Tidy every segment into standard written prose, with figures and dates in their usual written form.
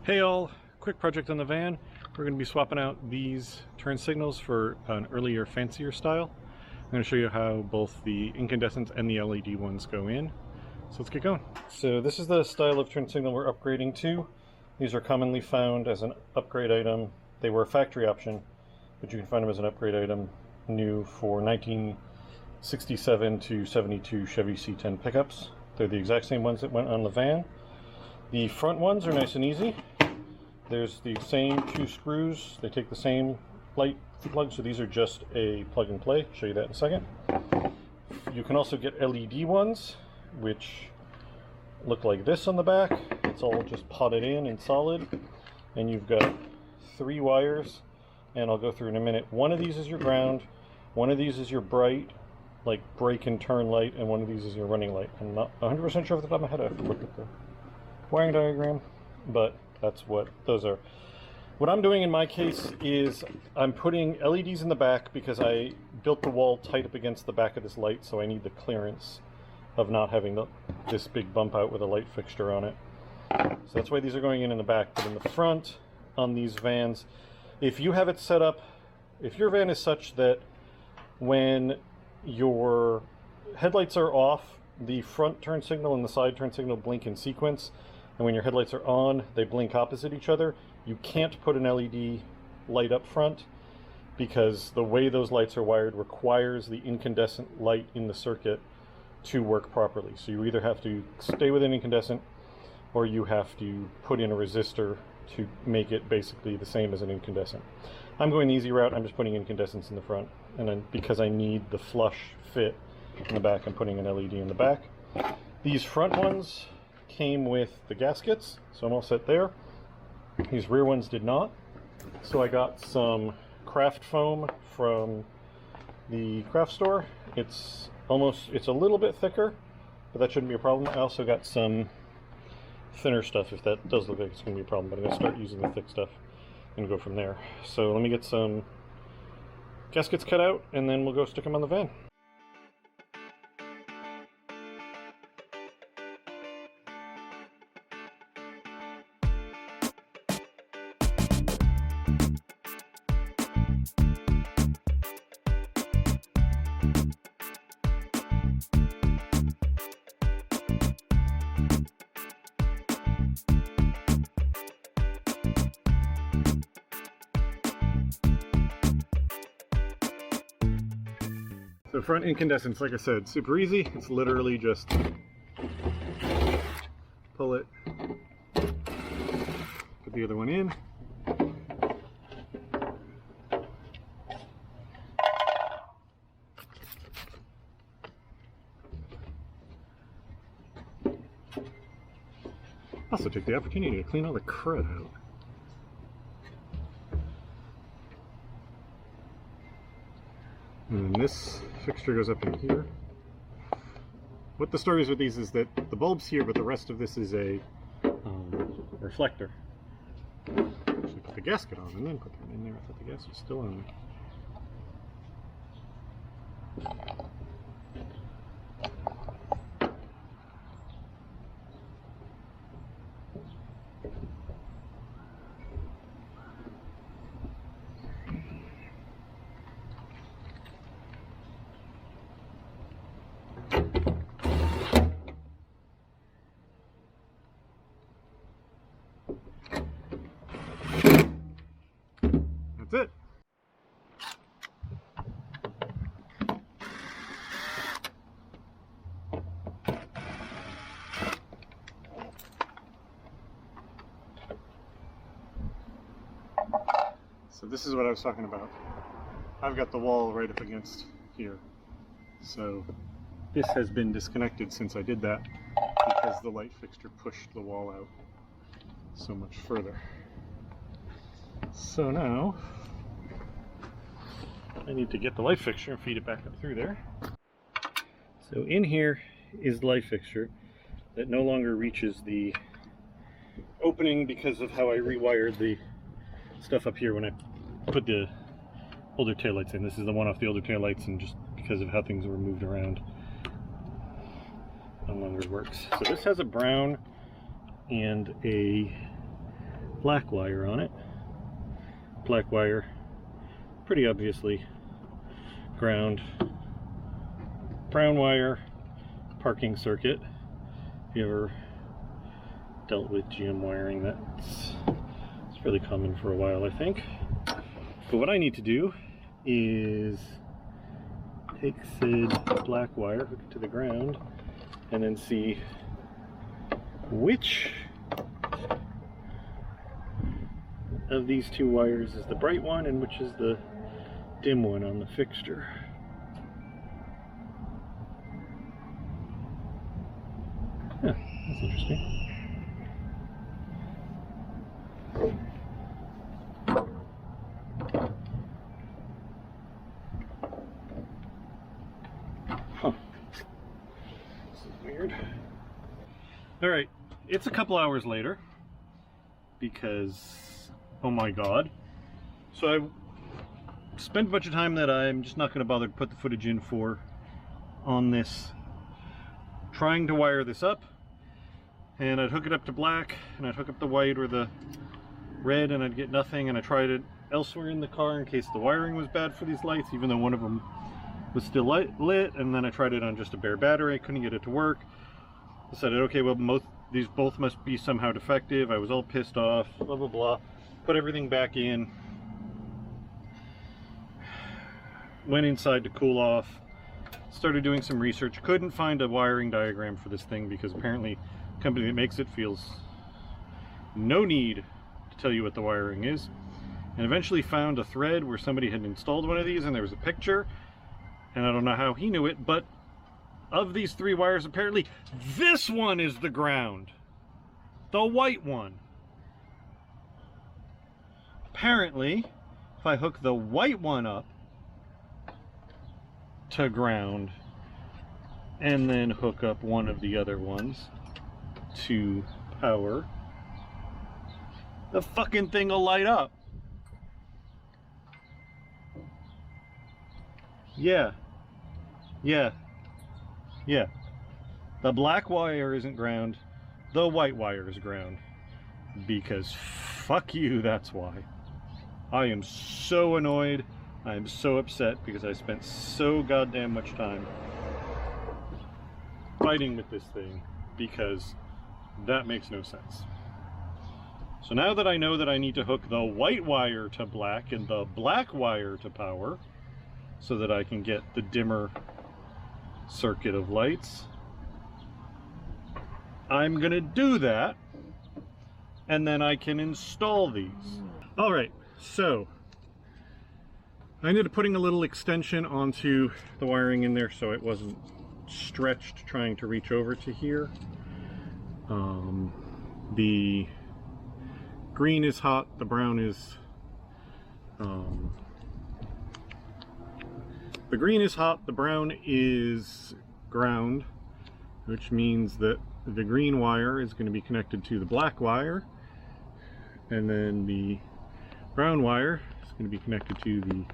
Hey all, quick project on the van. We're going to be swapping out these turn signals for an earlier, fancier style. I'm going to show you how both the incandescent and the LED ones go in. So let's get going. So this is the style of turn signal we're upgrading to. These are commonly found as an upgrade item. They were a factory option, but you can find them as an upgrade item new for 1967 to 72 Chevy C10 pickups. They're the exact same ones that went on the van. The front ones are nice and easy. There's the same two screws. They take the same light plug, so these are just a plug and play. I'll show you that in a second. You can also get LED ones, which look like this on the back. It's all just potted in and solid. And you've got 3 wires, and I'll go through in a minute. One of these is your ground, one of these is your bright, like brake and turn light, and one of these is your running light. I'm not 100% sure off the top of my head. I have to look at the wiring diagram, but that's what those are. What I'm doing in my case is I'm putting LEDs in the back because I built the wall tight up against the back of this light, so I need the clearance of not having this big bump out with a light fixture on it. So that's why these are going in the back. But in the front on these vans, if you have it set up, if your van is such that when your headlights are off, the front turn signal and the side turn signal blink in sequence, and when your headlights are on, they blink opposite each other. You can't put an LED light up front because the way those lights are wired requires the incandescent light in the circuit to work properly. So you either have to stay with an incandescent or you have to put in a resistor to make it basically the same as an incandescent. I'm going the easy route. I'm just putting incandescents in the front, and then because I need the flush fit in the back, I'm putting an LED in the back. These front ones came with the gaskets, so I'm all set there. These rear ones did not. So I got some craft foam from the craft store. It's a little bit thicker, but that shouldn't be a problem. I also got some thinner stuff if that does look like it's going to be a problem, but I'm going to start using the thick stuff and go from there. So let me get some gaskets cut out and then we'll go stick them on the van. So front incandescents, like I said, super easy. It's literally just pull it, put the other one in. Also take the opportunity to clean all the crud out. And then this fixture goes up in here. What the story is with these is that the bulb's here, but the rest of this is a reflector. Actually put the gasket on and then put them in there. I thought the gas was still on there. That's it. So this is what I was talking about. I've got the wall right up against here. So this has been disconnected since I did that because the light fixture pushed the wall out so much further. So now I need to get the light fixture and feed it back up through there. So in here is the light fixture that no longer reaches the opening because of how I rewired the stuff up here when I put the older taillights in. This is the one off the older taillights, and just because of how things were moved around, no longer works. So this has a brown and a black wire on it. Black wire, pretty obviously ground. Brown wire, parking circuit. If you ever dealt with GM wiring, it's fairly common for a while, I think. But what I need to do is take said black wire, hook it to the ground, and then see which of these two wires is the bright one and which is the dim one on the fixture. Huh, that's interesting. Huh. This is weird. Alright, it's a couple hours later because, oh my god. So I spent a bunch of time that I'm just not going to bother to put the footage in for on this, trying to wire this up, and I'd hook it up to black and I'd hook up the white or the red and I'd get nothing, and I tried it elsewhere in the car in case the wiring was bad for these lights, even though one of them was still lit, and then I tried it on just a bare battery. I couldn't get it to work. Decided, okay, well, these both must be somehow defective. I was all pissed off, blah blah blah. Put everything back in, went inside to cool off, started doing some research. Couldn't find a wiring diagram for this thing because apparently the company that makes it feels no need to tell you what the wiring is, and eventually found a thread where somebody had installed one of these and there was a picture, and I don't know how he knew it, but of these three wires, apparently this one is the ground, the white one. Apparently if I hook the white one up to ground and then hook up one of the other ones to power, the fucking thing will light up. Yeah. The black wire isn't ground, the white wire is ground. Because fuck you, that's why. I am so annoyed, I am so upset because I spent so goddamn much time fighting with this thing because that makes no sense. So now that I know that I need to hook the white wire to black and the black wire to power so that I can get the dimmer circuit of lights, I'm gonna do that, and then I can install these. Alright, so I ended up putting a little extension onto the wiring in there so it wasn't stretched trying to reach over to here. The green is hot, the brown is the green is hot, the brown is ground, which means that the green wire is going to be connected to the black wire, and then the brown wire is going to be connected to the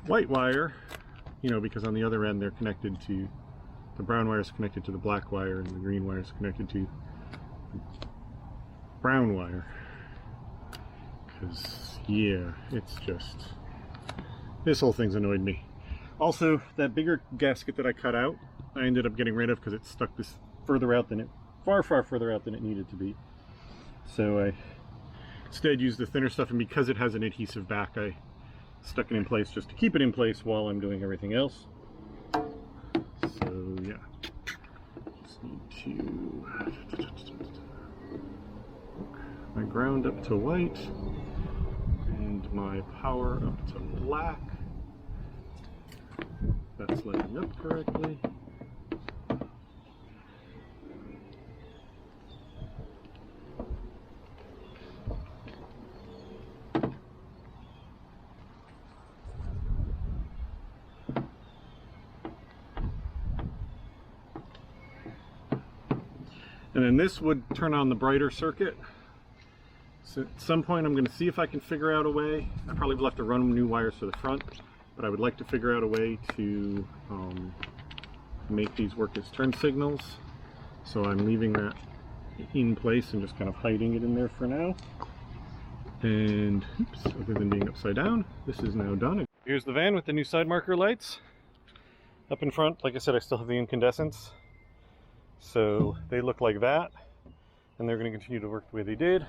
white wire, you know, because on the other end they're connected to, the brown wire is connected to the black wire and the green wire is connected to the brown wire. Because, yeah, it's just, this whole thing's annoyed me. Also, that bigger gasket that I cut out, I ended up getting rid of because it stuck this further out than it, far further out than it needed to be. So I instead used the thinner stuff, and because it has an adhesive back, I stuck it in place just to keep it in place while I'm doing everything else. So yeah, just need to hook my ground up to white and my power up to black. That's lighting up correctly. And then this would turn on the brighter circuit. So at some point I'm going to see if I can figure out a way. I probably will have to run new wires to the front, but I would like to figure out a way to make these work as turn signals. So I'm leaving that in place and just kind of hiding it in there for now. And oops, other than being upside down, this is now done. Here's the van with the new side marker lights. Up in front, like I said, I still have the incandescents. So they look like that, and they're going to continue to work the way they did.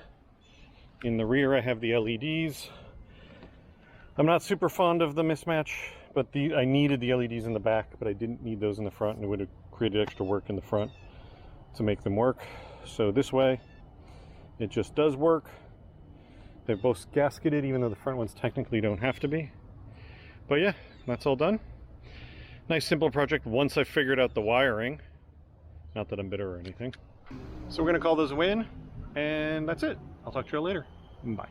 In the rear, I have the LEDs. I'm not super fond of the mismatch, but I needed the LEDs in the back, but I didn't need those in the front, and it would have created extra work in the front to make them work. So this way, it just does work. They're both gasketed, even though the front ones technically don't have to be. But yeah, that's all done. Nice simple project once I figured out the wiring. Not that I'm bitter or anything. So we're gonna call this a win, and that's it. I'll talk to you all later. Bye.